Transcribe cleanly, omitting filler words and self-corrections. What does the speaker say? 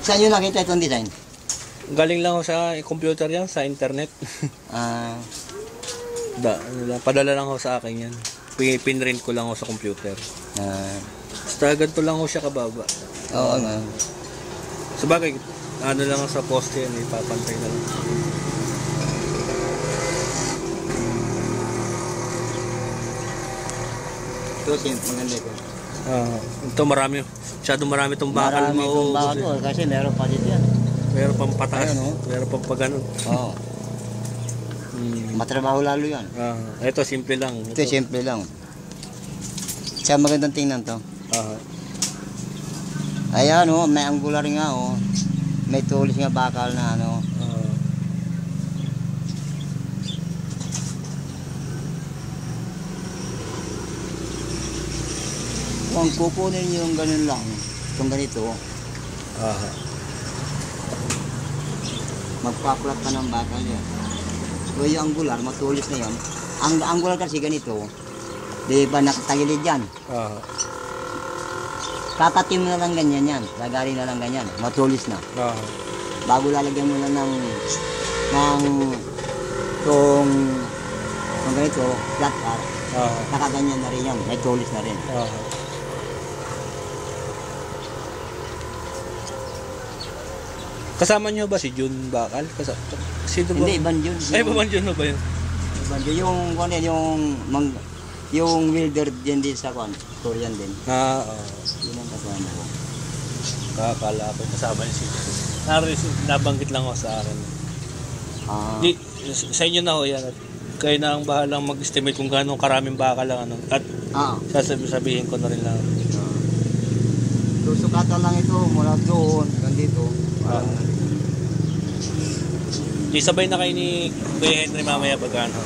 Saan nyo nakita itong design? Galing lang ako sa computer yan, sa internet. Ah, Padala lang ako sa akin yan. Pinrint ko lang ako sa computer. ah, Basta ganito lang ako siya kababa. oo nga. Sabagay, ano lang ako sa poste yan, ipapantay na lang. Ito, maganda ito. Ito masyadong marami itong bakal. Marami itong bakal to, kasi meron pa dito yan. Meron pang pataas, Ayun, oh. meron pang pagano. Oo. Matrabaho lalo yan. Ito simple lang. Ito, simple lang. Siya magandang tingnan to. Ayan, oh, may angular nga, oh. May tulis nga bakal na, ano. Kung kukunin nyo yung ganun lang, itong ganito, magpa-flat ka ng bakal yan. So yung angular, matulis na yan. Ang angular kasi ganito, di ba nakatagilid yan? Kakatim na lang ganyan yan, lagari na lang ganyan, matulis na. Bago lalagyan mo lang ng itong ganito, flat car, nakaganyan na rin yan, may tulis na rin. Kasama nyo ba si Jun Bakal? Sino ba? Hindi, Iban yun. Ay, Iban Jun ba yun? Iban yun. Yung welder din sa Korean din. Yun ang kasama ko. Kakala ko kasama niya si Jun. Nabanggit lang ako sa akin. Sa inyo na ho yan. Kayo na ang bahalang mag-estimate kung gaano karaming bakal lang. Ano. At sasabihin ko na rin lang. Susukatan lang ito mula doon hanggang dito. Di sabay na kayo ni Kuya Henry mamaya pag ano.